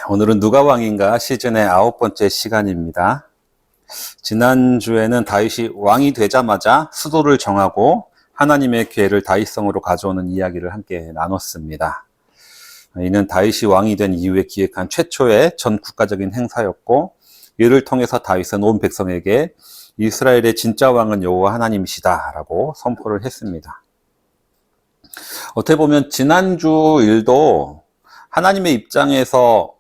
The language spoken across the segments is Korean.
오늘은 누가 왕인가 시즌의 9번째 시간입니다. 지난주에는 다윗이 왕이 되자마자 수도를 정하고 하나님의 계획을 다윗성으로 가져오는 이야기를 함께 나눴습니다. 이는 다윗이 왕이 된 이후에 기획한 최초의 전 국가적인 행사였고, 이를 통해서 다윗은 온 백성에게 이스라엘의 진짜 왕은 여호와 하나님이시다 라고 선포를 했습니다. 어떻게 보면 지난주 일도 하나님의 입장에서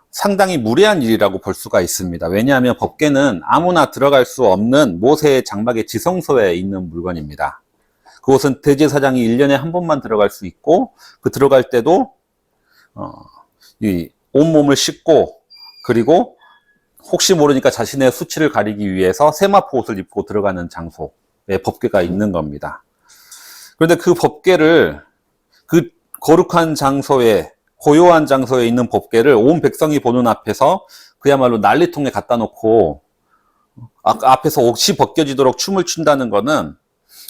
상당히 무례한 일이라고 볼 수가 있습니다. 왜냐하면 법궤는 아무나 들어갈 수 없는 모세의 장막의 지성소에 있는 물건입니다. 그곳은 대제사장이 1년에 한 번만 들어갈 수 있고, 그 들어갈 때도 이 온몸을 씻고, 그리고 혹시 모르니까 자신의 수치를 가리기 위해서 세마포 옷을 입고 들어가는 장소에 법궤가 있는 겁니다. 그런데 그 법궤를 그 거룩한 장소에, 고요한 장소에 있는 법궤를 온 백성이 보는 앞에서 그야말로 난리통에 갖다 놓고 앞에서 옷이 벗겨지도록 춤을 춘다는 것은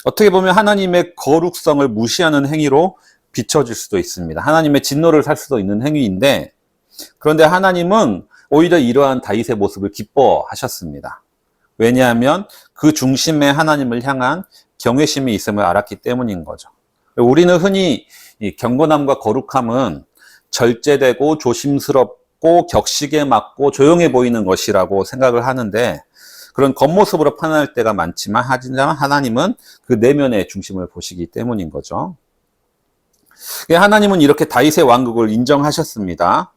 어떻게 보면 하나님의 거룩성을 무시하는 행위로 비춰질 수도 있습니다. 하나님의 진노를 살 수도 있는 행위인데, 그런데 하나님은 오히려 이러한 다윗의 모습을 기뻐하셨습니다. 왜냐하면 그 중심에 하나님을 향한 경외심이 있음을 알았기 때문인 거죠. 우리는 흔히 이 경건함과 거룩함은 절제되고 조심스럽고 격식에 맞고 조용해 보이는 것이라고 생각을 하는데, 그런 겉모습으로 판단할 때가 많지만, 하지만 하나님은 그 내면의 중심을 보시기 때문인 거죠. 하나님은 이렇게 다윗의 왕국을 인정하셨습니다.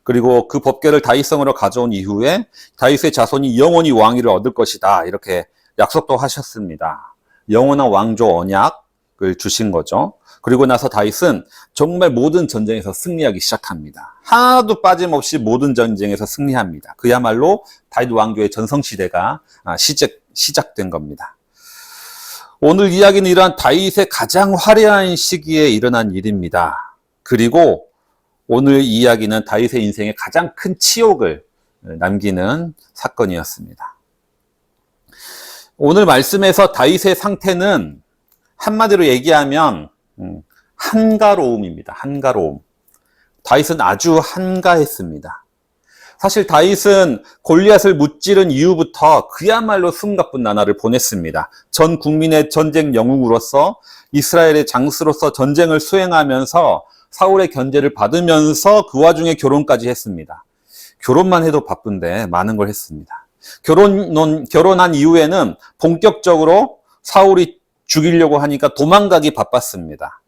그리고 그 법궤를 다윗성으로 가져온 이후에 다윗의 자손이 영원히 왕위를 얻을 것이다, 이렇게 약속도 하셨습니다. 영원한 왕조 언약을 주신 거죠. 그리고 나서 다윗은 정말 모든 전쟁에서 승리하기 시작합니다. 하나도 빠짐없이 모든 전쟁에서 승리합니다. 그야말로 다윗 왕조의 전성시대가 시작된 겁니다. 오늘 이야기는 이러한 다윗의 가장 화려한 시기에 일어난 일입니다. 그리고 오늘 이야기는 다윗의 인생에 가장 큰 치욕을 남기는 사건이었습니다. 오늘 말씀에서 다윗의 상태는 한마디로 얘기하면 한가로움입니다. 한가로움. 다윗은 아주 한가했습니다. 사실 다윗은 골리앗을 무찌른 이후부터 그야말로 숨가쁜 나날을 보냈습니다. 전 국민의 전쟁 영웅으로서, 이스라엘의 장수로서 전쟁을 수행하면서 사울의 견제를 받으면서 그 와중에 결혼까지 했습니다. 결혼만 해도 바쁜데 많은 걸 했습니다. 결혼한 이후에는 본격적으로 사울이 죽이려고 하니까 도망가기 바빴습니다.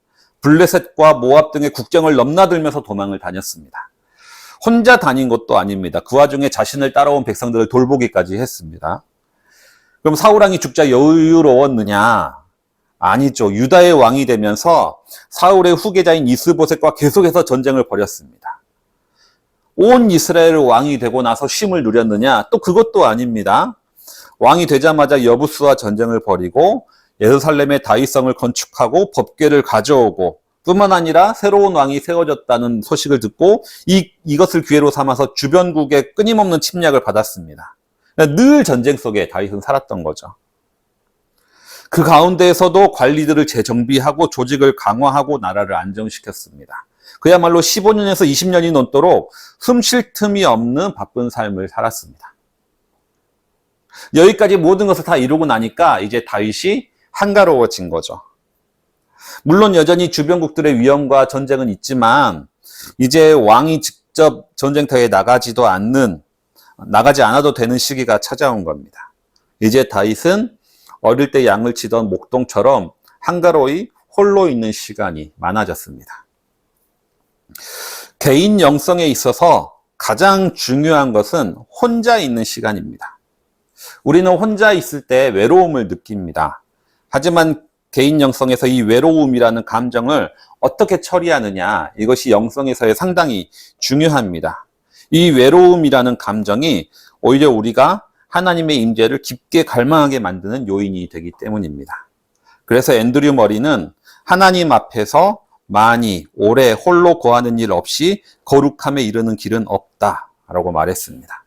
블레셋과 모압 등의 국경을 넘나들면서 도망을 다녔습니다. 혼자 다닌 것도 아닙니다. 그 와중에 자신을 따라온 백성들을 돌보기까지 했습니다. 그럼 사울 왕이 죽자 여유로웠느냐? 아니죠. 유다의 왕이 되면서 사울의 후계자인 이스보셋과 계속해서 전쟁을 벌였습니다. 온 이스라엘 왕이 되고 나서 쉼을 누렸느냐? 또 그것도 아닙니다. 왕이 되자마자 여부스와 전쟁을 벌이고 예루살렘의 다윗성을 건축하고 법궤를 가져오고, 뿐만 아니라 새로운 왕이 세워졌다는 소식을 듣고 이것을 기회로 삼아서 주변국의 끊임없는 침략을 받았습니다. 늘 전쟁 속에 다윗은 살았던 거죠. 그 가운데에서도 관리들을 재정비하고 조직을 강화하고 나라를 안정시켰습니다. 그야말로 15년에서 20년이 넘도록 숨 쉴 틈이 없는 바쁜 삶을 살았습니다. 여기까지 모든 것을 다 이루고 나니까 이제 다윗이 한가로워진 거죠. 물론 여전히 주변국들의 위험과 전쟁은 있지만, 이제 왕이 직접 전쟁터에 나가지 않아도 되는 시기가 찾아온 겁니다. 이제 다윗은 어릴 때 양을 치던 목동처럼 한가로이 홀로 있는 시간이 많아졌습니다. 개인 영성에 있어서 가장 중요한 것은 혼자 있는 시간입니다. 우리는 혼자 있을 때 외로움을 느낍니다. 하지만 개인 영성에서 이 외로움이라는 감정을 어떻게 처리하느냐, 이것이 영성에서의 상당히 중요합니다. 이 외로움이라는 감정이 오히려 우리가 하나님의 임재를 깊게 갈망하게 만드는 요인이 되기 때문입니다. 그래서 앤드류 머리는 하나님 앞에서 많이 오래 홀로 거하는 일 없이 거룩함에 이르는 길은 없다라고 말했습니다.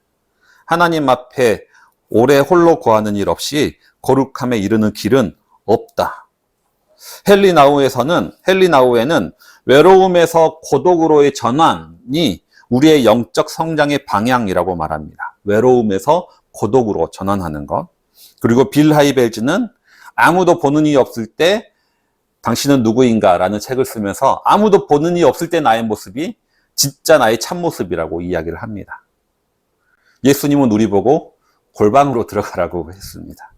하나님 앞에 오래 홀로 거하는 일 없이 거룩함에 이르는 길은 없다. 헨리 나우에는 외로움에서 고독으로의 전환이 우리의 영적 성장의 방향이라고 말합니다. 외로움에서 고독으로 전환하는 것. 그리고 빌 하이벨즈는 아무도 보는 이 없을 때 당신은 누구인가 라는 책을 쓰면서 아무도 보는 이 없을 때 나의 모습이 진짜 나의 참모습이라고 이야기를 합니다. 예수님은 우리 보고 골방으로 들어가라고 했습니다.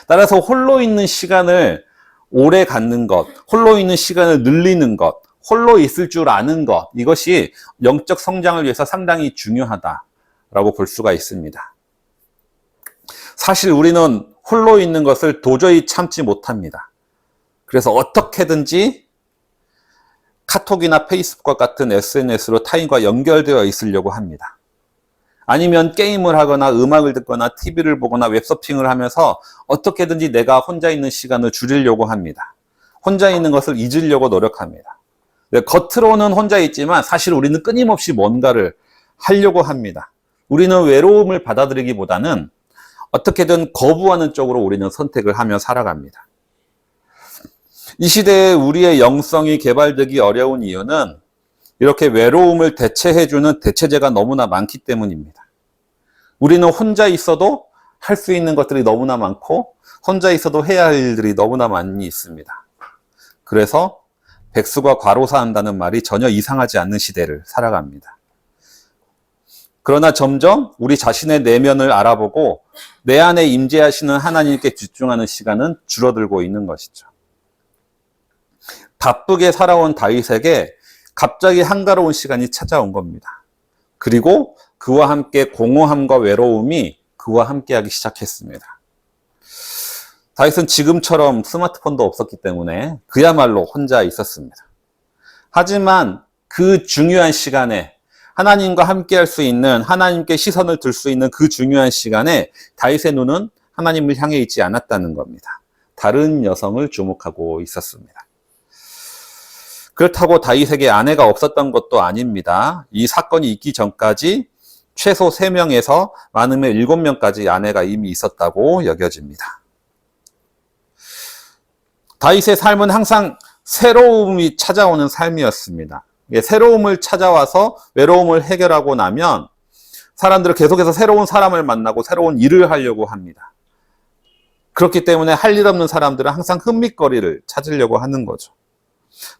따라서 홀로 있는 시간을 오래 갖는 것, 홀로 있는 시간을 늘리는 것, 홀로 있을 줄 아는 것, 이것이 영적 성장을 위해서 상당히 중요하다라고 볼 수가 있습니다. 사실 우리는 홀로 있는 것을 도저히 참지 못합니다. 그래서 어떻게든지 카톡이나 페이스북과 같은 SNS로 타인과 연결되어 있으려고 합니다. 아니면 게임을 하거나 음악을 듣거나 TV를 보거나 웹서핑을 하면서 어떻게든지 내가 혼자 있는 시간을 줄이려고 합니다. 혼자 있는 것을 잊으려고 노력합니다. 겉으로는 혼자 있지만 사실 우리는 끊임없이 뭔가를 하려고 합니다. 우리는 외로움을 받아들이기보다는 어떻게든 거부하는 쪽으로 우리는 선택을 하며 살아갑니다. 이 시대에 우리의 영성이 개발되기 어려운 이유는 이렇게 외로움을 대체해주는 대체제가 너무나 많기 때문입니다. 우리는 혼자 있어도 할 수 있는 것들이 너무나 많고 혼자 있어도 해야 할 일들이 너무나 많이 있습니다. 그래서 백수가 과로사한다는 말이 전혀 이상하지 않는 시대를 살아갑니다. 그러나 점점 우리 자신의 내면을 알아보고 내 안에 임재하시는 하나님께 집중하는 시간은 줄어들고 있는 것이죠. 바쁘게 살아온 다윗에게 갑자기 한가로운 시간이 찾아온 겁니다. 그리고 그와 함께 공허함과 외로움이 그와 함께하기 시작했습니다. 다윗은 지금처럼 스마트폰도 없었기 때문에 그야말로 혼자 있었습니다. 하지만 그 중요한 시간에 하나님과 함께할 수 있는, 하나님께 시선을 들 수 있는 그 중요한 시간에 다윗의 눈은 하나님을 향해 있지 않았다는 겁니다. 다른 여성을 주목하고 있었습니다. 그렇다고 다윗에게 아내가 없었던 것도 아닙니다. 이 사건이 있기 전까지 최소 3명에서 많으면 7명까지 아내가 이미 있었다고 여겨집니다. 다윗의 삶은 항상 새로움이 찾아오는 삶이었습니다. 새로움을 찾아와서 외로움을 해결하고 나면 사람들은 계속해서 새로운 사람을 만나고 새로운 일을 하려고 합니다. 그렇기 때문에 할 일 없는 사람들은 항상 흥미거리를 찾으려고 하는 거죠.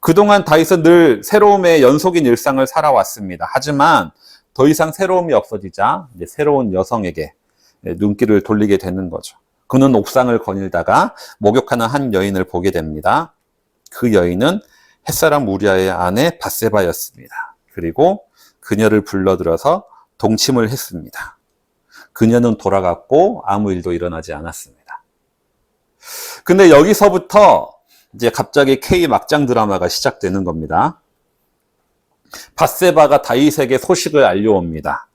그동안 다윗은 늘 새로움의 연속인 일상을 살아왔습니다. 하지만 더 이상 새로움이 없어지자 이제 새로운 여성에게 눈길을 돌리게 되는 거죠. 그는 옥상을 거닐다가 목욕하는 한 여인을 보게 됩니다. 그 여인은 햇사람 우리아의 아내 밧세바였습니다. 그리고 그녀를 불러들여서 동침을 했습니다. 그녀는 돌아갔고 아무 일도 일어나지 않았습니다. 근데 여기서부터 이제 갑자기 K 막장 드라마가 시작되는 겁니다. 밧세바가 다윗에게 소식을 알려옵니다.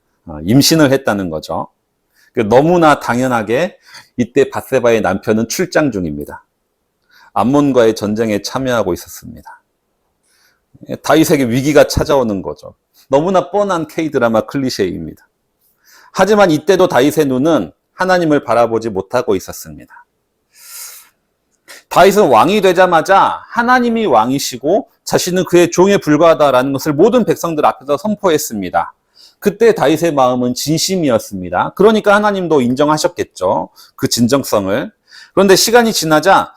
임신을 했다는 거죠. 너무나 당연하게 이때 밧세바의 남편은 출장 중입니다. 암몬과의 전쟁에 참여하고 있었습니다. 다윗에게 위기가 찾아오는 거죠. 너무나 뻔한 K-드라마 클리셰입니다. 하지만 이때도 다윗의 눈은 하나님을 바라보지 못하고 있었습니다. 다윗은 왕이 되자마자 하나님이 왕이시고 자신은 그의 종에 불과하다라는 것을 모든 백성들 앞에서 선포했습니다. 그때 다윗의 마음은 진심이었습니다. 그러니까 하나님도 인정하셨겠죠. 그 진정성을. 그런데 시간이 지나자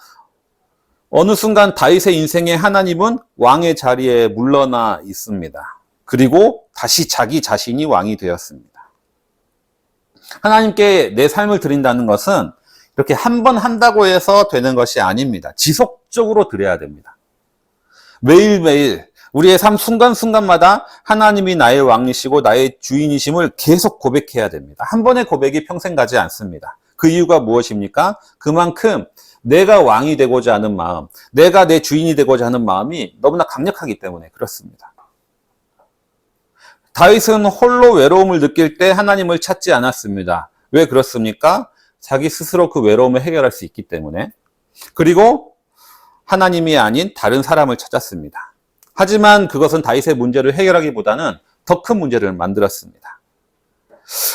어느 순간 다윗의 인생에 하나님은 왕의 자리에 물러나 있습니다. 그리고 다시 자기 자신이 왕이 되었습니다. 하나님께 내 삶을 드린다는 것은 이렇게 한 번 한다고 해서 되는 것이 아닙니다. 지속적으로 드려야 됩니다. 매일매일 우리의 삶 순간순간마다 하나님이 나의 왕이시고 나의 주인이심을 계속 고백해야 됩니다. 한 번의 고백이 평생 가지 않습니다. 그 이유가 무엇입니까? 그만큼 내가 왕이 되고자 하는 마음, 내가 내 주인이 되고자 하는 마음이 너무나 강력하기 때문에 그렇습니다. 다윗은 홀로 외로움을 느낄 때 하나님을 찾지 않았습니다. 왜 그렇습니까? 자기 스스로 그 외로움을 해결할 수 있기 때문에. 그리고 하나님이 아닌 다른 사람을 찾았습니다. 하지만 그것은 다윗의 문제를 해결하기보다는 더 큰 문제를 만들었습니다.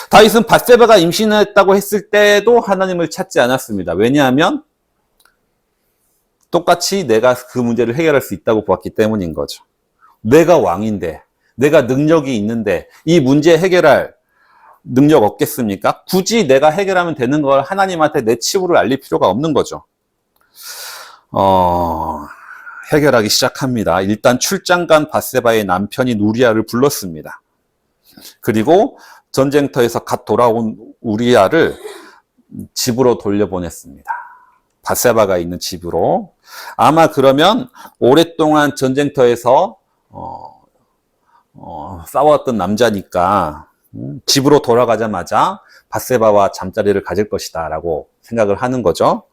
다윗은 밧세바가 임신했다고 했을 때도 하나님을 찾지 않았습니다. 왜냐하면 똑같이 내가 그 문제를 해결할 수 있다고 보았기 때문인 거죠. 내가 왕인데, 내가 능력이 있는데 이 문제 해결할 능력 없겠습니까? 굳이 내가 해결하면 되는 걸 하나님한테 내 치부를 알릴 필요가 없는 거죠. 해결하기 시작합니다. 일단 출장 간 밧세바의 남편인 우리아를 불렀습니다. 그리고 전쟁터에서 갓 돌아온 우리아를 집으로 돌려보냈습니다. 밧세바가 있는 집으로. 아마 그러면 오랫동안 전쟁터에서 싸웠던 남자니까 집으로 돌아가자마자 밧세바와 잠자리를 가질 것이다 라고 생각을 하는 거죠.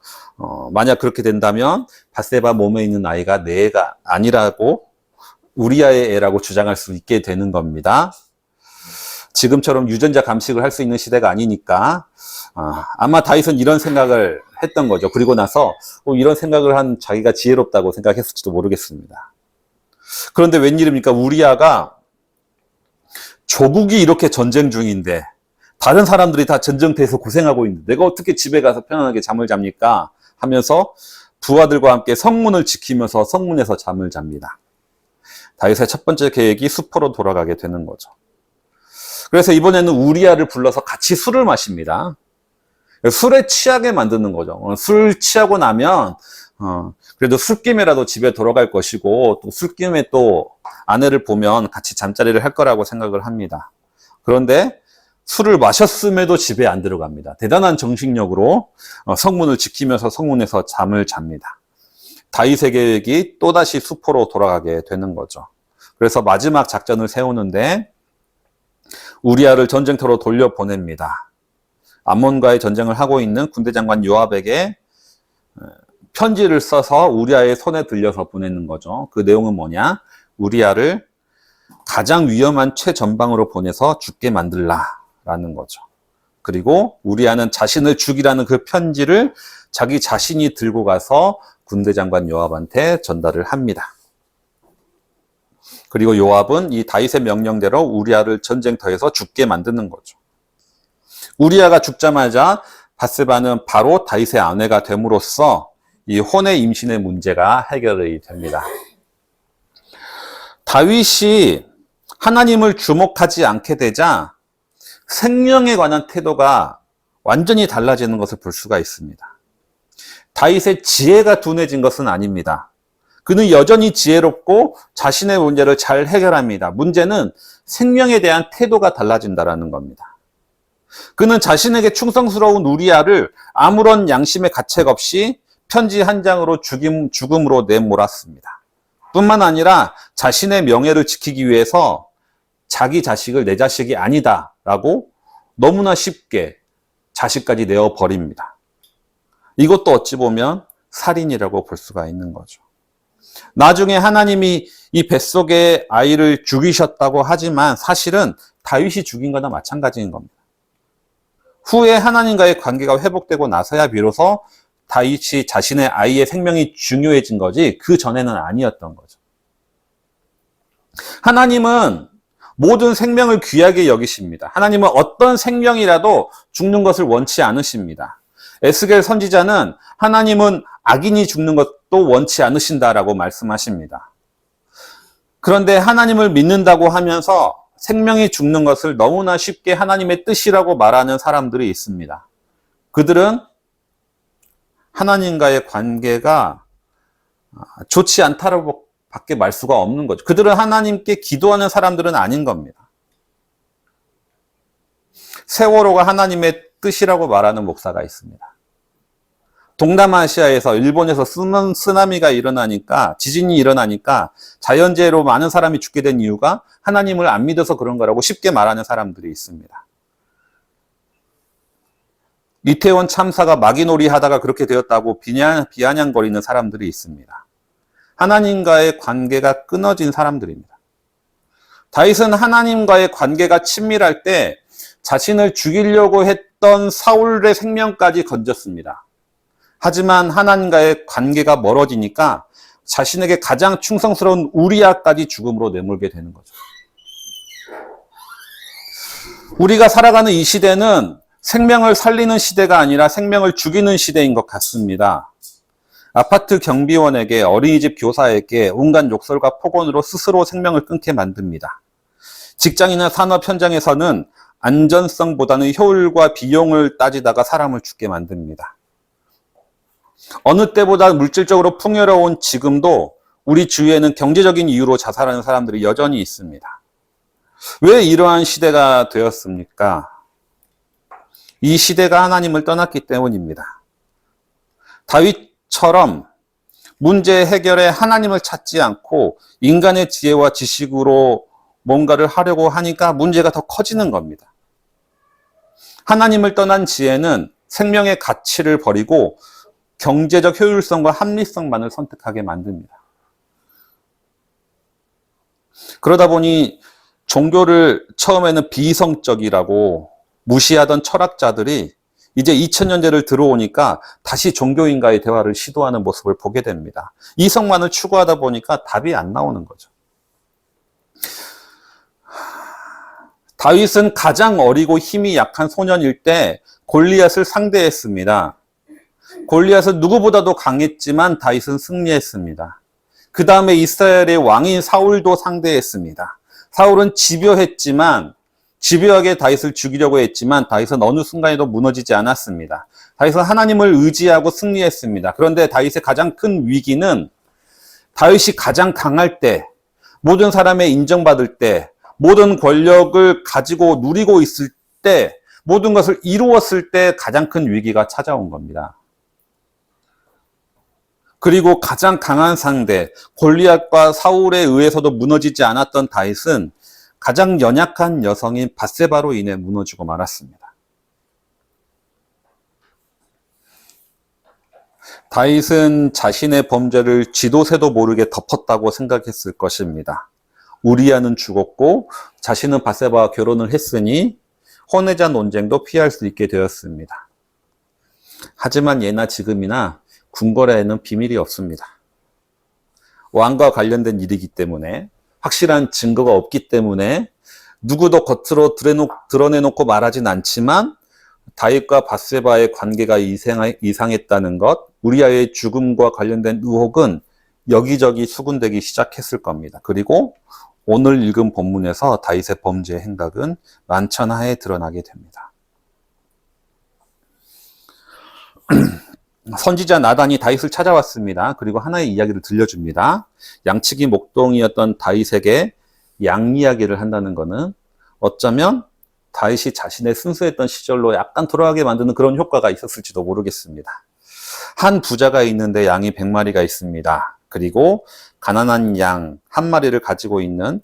만약 그렇게 된다면 밧세바 몸에 있는 아이가 내 애가 아니라고 우리아의 애라고 주장할 수 있게 되는 겁니다. 지금처럼 유전자 감식을 할 수 있는 시대가 아니니까 아마 다윗은 이런 생각을 했던 거죠. 그리고 나서 이런 생각을 한 자기가 지혜롭다고 생각했을지도 모르겠습니다. 그런데 웬일입니까? 우리아가 조국이 이렇게 전쟁 중인데 다른 사람들이 다 전쟁터에서 고생하고 있는데 내가 어떻게 집에 가서 편안하게 잠을 잡니까? 하면서 부하들과 함께 성문을 지키면서 성문에서 잠을 잡니다. 다윗의 첫 번째 계획이 수포로 돌아가게 되는 거죠. 그래서 이번에는 우리아를 불러서 같이 술을 마십니다. 술에 취하게 만드는 거죠. 술 취하고 나면 그래도 술김에라도 집에 돌아갈 것이고 또 술김에 또 아내를 보면 같이 잠자리를 할 거라고 생각을 합니다. 그런데 술을 마셨음에도 집에 안 들어갑니다. 대단한 정신력으로 성문을 지키면서 성문에서 잠을 잡니다. 다윗의 계획이 또다시 수포로 돌아가게 되는 거죠. 그래서 마지막 작전을 세우는데 우리아를 전쟁터로 돌려보냅니다. 암몬과의 전쟁을 하고 있는 군대 장관 요압에게 편지를 써서 우리아의 손에 들려서 보내는 거죠. 그 내용은 뭐냐? 우리아를 가장 위험한 최전방으로 보내서 죽게 만들라라는 거죠. 그리고 우리아는 자신을 죽이라는 그 편지를 자기 자신이 들고 가서 군대 장관 요압한테 전달을 합니다. 그리고 요압은 이 다윗의 명령대로 우리아를 전쟁터에서 죽게 만드는 거죠. 우리아가 죽자마자 밧세바는 바로 다윗의 아내가 됨으로써 이 혼의 임신의 문제가 해결이 됩니다. 다윗이 하나님을 주목하지 않게 되자 생명에 관한 태도가 완전히 달라지는 것을 볼 수가 있습니다. 다윗의 지혜가 둔해진 것은 아닙니다. 그는 여전히 지혜롭고 자신의 문제를 잘 해결합니다. 문제는 생명에 대한 태도가 달라진다는 겁니다. 그는 자신에게 충성스러운 우리아를 아무런 양심의 가책 없이 편지 한 장으로 죽음으로 내몰았습니다. 뿐만 아니라 자신의 명예를 지키기 위해서 자기 자식을 내 자식이 아니다라고 너무나 쉽게 자식까지 내어버립니다. 이것도 어찌 보면 살인이라고 볼 수가 있는 거죠. 나중에 하나님이 이 뱃속의 아이를 죽이셨다고 하지만 사실은 다윗이 죽인 거나 마찬가지인 겁니다. 후에 하나님과의 관계가 회복되고 나서야 비로소 다윗이 자신의 아이의 생명이 중요해진 거지 그 전에는 아니었던 거죠. 하나님은 모든 생명을 귀하게 여기십니다. 하나님은 어떤 생명이라도 죽는 것을 원치 않으십니다. 에스겔 선지자는 하나님은 악인이 죽는 것도 원치 않으신다라고 말씀하십니다. 그런데 하나님을 믿는다고 하면서 생명이 죽는 것을 너무나 쉽게 하나님의 뜻이라고 말하는 사람들이 있습니다. 그들은 하나님과의 관계가 좋지 않다라고 밖에 말 수가 없는 거죠. 그들은 하나님께 기도하는 사람들은 아닌 겁니다. 세월호가 하나님의 뜻이라고 말하는 목사가 있습니다. 동남아시아에서 일본에서 쓰나미가 일어나니까 지진이 일어나니까 자연재해로 많은 사람이 죽게 된 이유가 하나님을 안 믿어서 그런 거라고 쉽게 말하는 사람들이 있습니다. 이태원 참사가 마귀놀이 하다가 그렇게 되었다고 비아냥거리는 사람들이 있습니다. 하나님과의 관계가 끊어진 사람들입니다. 다윗은 하나님과의 관계가 친밀할 때 자신을 죽이려고 했던 사울의 생명까지 건졌습니다. 하지만 하나님과의 관계가 멀어지니까 자신에게 가장 충성스러운 우리아까지 죽음으로 내몰게 되는 거죠. 우리가 살아가는 이 시대는 생명을 살리는 시대가 아니라 생명을 죽이는 시대인 것 같습니다. 아파트 경비원에게 어린이집 교사에게 온갖 욕설과 폭언으로 스스로 생명을 끊게 만듭니다. 직장이나 산업 현장에서는 안전성보다는 효율과 비용을 따지다가 사람을 죽게 만듭니다. 어느 때보다 물질적으로 풍요로운 지금도 우리 주위에는 경제적인 이유로 자살하는 사람들이 여전히 있습니다. 왜 이러한 시대가 되었습니까? 이 시대가 하나님을 떠났기 때문입니다. 다윗처럼 문제 해결에 하나님을 찾지 않고 인간의 지혜와 지식으로 뭔가를 하려고 하니까 문제가 더 커지는 겁니다. 하나님을 떠난 지혜는 생명의 가치를 버리고 경제적 효율성과 합리성만을 선택하게 만듭니다. 그러다 보니 종교를 처음에는 비이성적이라고 무시하던 철학자들이 이제 2000년대를 들어오니까 다시 종교인과의 대화를 시도하는 모습을 보게 됩니다. 이성만을 추구하다 보니까 답이 안 나오는 거죠. 다윗은 가장 어리고 힘이 약한 소년일 때 골리앗을 상대했습니다. 골리앗은 누구보다도 강했지만 다윗은 승리했습니다. 그 다음에 이스라엘의 왕인 사울도 상대했습니다. 사울은 집요하게 다윗을 죽이려고 했지만 다윗은 어느 순간에도 무너지지 않았습니다. 다윗은 하나님을 의지하고 승리했습니다. 그런데 다윗의 가장 큰 위기는 다윗이 가장 강할 때, 모든 사람의 인정받을 때, 모든 권력을 가지고 누리고 있을 때, 모든 것을 이루었을 때 가장 큰 위기가 찾아온 겁니다. 그리고 가장 강한 상대, 골리앗과 사울에 의해서도 무너지지 않았던 다윗은 가장 연약한 여성인 밧세바로 인해 무너지고 말았습니다. 다윗은 자신의 범죄를 쥐도 새도 모르게 덮었다고 생각했을 것입니다. 우리아는 죽었고 자신은 밧세바와 결혼을 했으니 혼외자 논쟁도 피할 수 있게 되었습니다. 하지만 예나 지금이나 궁궐에는 비밀이 없습니다. 왕과 관련된 일이기 때문에, 확실한 증거가 없기 때문에 누구도 겉으로 드러내놓고 말하진 않지만 다윗과 밧세바의 관계가 이상했다는 것, 우리아의 죽음과 관련된 의혹은 여기저기 수군되기 시작했을 겁니다. 그리고 오늘 읽은 본문에서 다윗의 범죄 행각은 만천하에 드러나게 됩니다. 선지자 나단이 다윗을 찾아왔습니다. 그리고 하나의 이야기를 들려줍니다. 양치기 목동이었던 다윗에게 양 이야기를 한다는 것은 어쩌면 다윗이 자신의 순수했던 시절로 약간 돌아가게 만드는 그런 효과가 있었을지도 모르겠습니다. 한 부자가 있는데 양이 100마리가 있습니다. 그리고 가난한 양 한 마리를 가지고 있는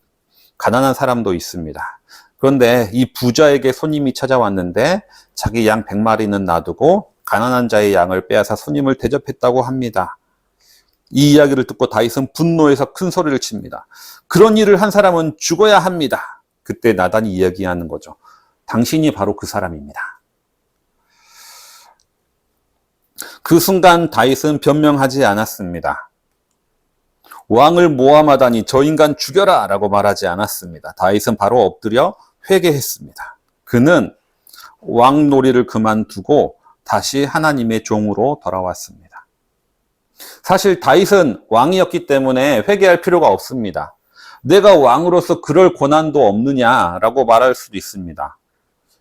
가난한 사람도 있습니다. 그런데 이 부자에게 손님이 찾아왔는데 자기 양 100마리는 놔두고 가난한 자의 양을 빼앗아 손님을 대접했다고 합니다. 이 이야기를 듣고 다윗은 분노해서 큰 소리를 칩니다. 그런 일을 한 사람은 죽어야 합니다. 그때 나단이 이야기하는 거죠. 당신이 바로 그 사람입니다. 그 순간 다윗은 변명하지 않았습니다. 왕을 모함하다니 저 인간 죽여라 라고 말하지 않았습니다. 다윗은 바로 엎드려 회개했습니다. 그는 왕놀이를 그만두고 다시 하나님의 종으로 돌아왔습니다. 사실 다윗은 왕이었기 때문에 회개할 필요가 없습니다. 내가 왕으로서 그럴 권한도 없느냐라고 말할 수도 있습니다.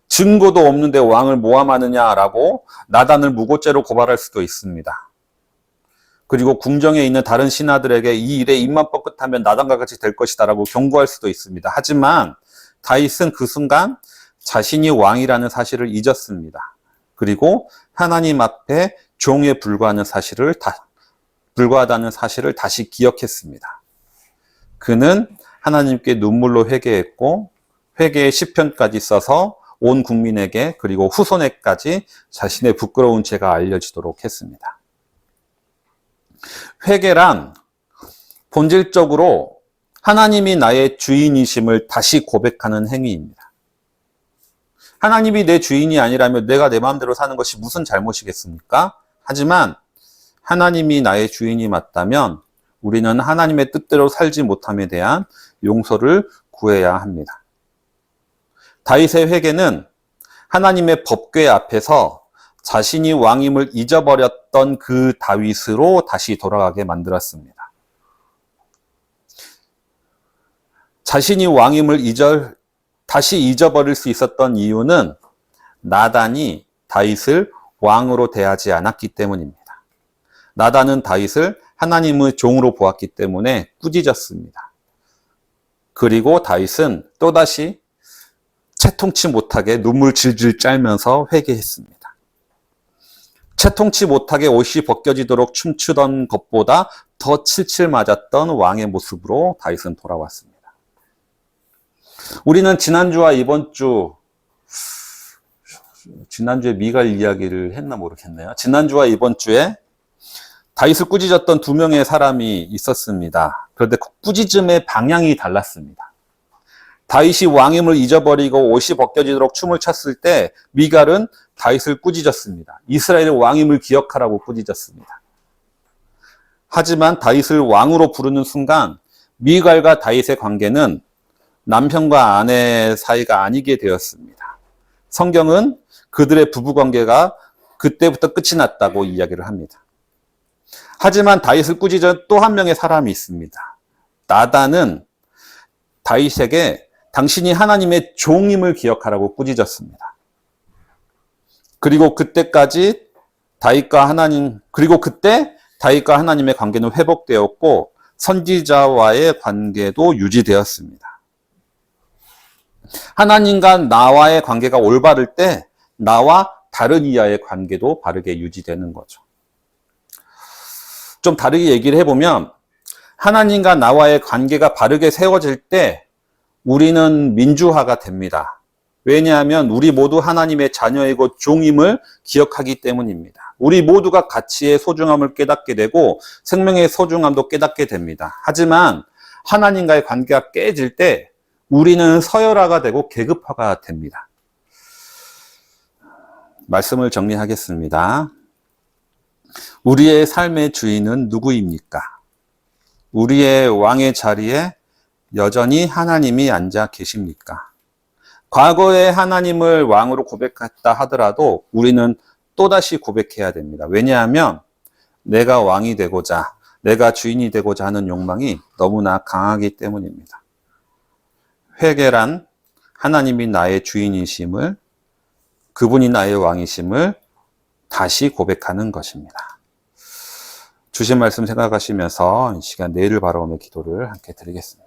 증거도 없는데 왕을 모함하느냐라고 나단을 무고죄로 고발할 수도 있습니다. 그리고 궁정에 있는 다른 신하들에게 이 일에 입만 뻥끗하면 나단과 같이 될 것이다라고 경고할 수도 있습니다. 하지만 다윗은 그 순간 자신이 왕이라는 사실을 잊었습니다. 그리고 하나님 앞에 종에 불과하다는 사실을 다시 기억했습니다. 그는 하나님께 눈물로 회개했고 회개의 시편까지 써서 온 국민에게 그리고 후손에까지 자신의 부끄러운 죄가 알려지도록 했습니다. 회개란 본질적으로 하나님이 나의 주인이심을 다시 고백하는 행위입니다. 하나님이 내 주인이 아니라면 내가 내 마음대로 사는 것이 무슨 잘못이겠습니까? 하지만 하나님이 나의 주인이 맞다면 우리는 하나님의 뜻대로 살지 못함에 대한 용서를 구해야 합니다. 다윗의 회개는 하나님의 법궤 앞에서 자신이 왕임을 잊어버렸던 그 다윗으로 다시 돌아가게 만들었습니다. 자신이 왕임을 다시 잊어버릴 수 있었던 이유는 나단이 다윗을 왕으로 대하지 않았기 때문입니다. 나단은 다윗을 하나님의 종으로 보았기 때문에 꾸짖었습니다. 그리고 다윗은 또다시 채통치 못하게 눈물 질질 짤면서 회개했습니다. 채통치 못하게 옷이 벗겨지도록 춤추던 것보다 더 칠칠 맞았던 왕의 모습으로 다윗은 돌아왔습니다. 우리는 지난주에 미갈 이야기를 했나 모르겠네요. 지난주와 이번 주에 다윗을 꾸짖었던 두 명의 사람이 있었습니다. 그런데 그 꾸짖음의 방향이 달랐습니다. 다윗이 왕임을 잊어버리고 옷이 벗겨지도록 춤을 췄을 때 미갈은 다윗을 꾸짖었습니다. 이스라엘의 왕임을 기억하라고 꾸짖었습니다. 하지만 다윗을 왕으로 부르는 순간 미갈과 다윗의 관계는 남편과 아내 사이가 아니게 되었습니다. 성경은 그들의 부부관계가 그때부터 끝이 났다고 이야기를 합니다. 하지만 다윗을 꾸짖은 또 한 명의 사람이 있습니다. 나단은 다윗에게 당신이 하나님의 종임을 기억하라고 꾸짖었습니다. 그리고 그때 다윗과 하나님의 관계는 회복되었고 선지자와의 관계도 유지되었습니다. 하나님과 나와의 관계가 올바를 때 나와 다른 이와의 관계도 바르게 유지되는 거죠. 좀 다르게 얘기를 해보면 하나님과 나와의 관계가 바르게 세워질 때 우리는 민주화가 됩니다. 왜냐하면 우리 모두 하나님의 자녀이고 종임을 기억하기 때문입니다. 우리 모두가 가치의 소중함을 깨닫게 되고 생명의 소중함도 깨닫게 됩니다. 하지만 하나님과의 관계가 깨질 때 우리는 서열화가 되고 계급화가 됩니다. 말씀을 정리하겠습니다. 우리의 삶의 주인은 누구입니까? 우리의 왕의 자리에 여전히 하나님이 앉아 계십니까? 과거에 하나님을 왕으로 고백했다 하더라도 우리는 또다시 고백해야 됩니다. 왜냐하면 내가 왕이 되고자, 내가 주인이 되고자 하는 욕망이 너무나 강하기 때문입니다. 회개란 하나님이 나의 주인이심을, 그분이 나의 왕이심을 다시 고백하는 것입니다. 주신 말씀 생각하시면서 이 시간 내일을 바라보며 기도를 함께 드리겠습니다.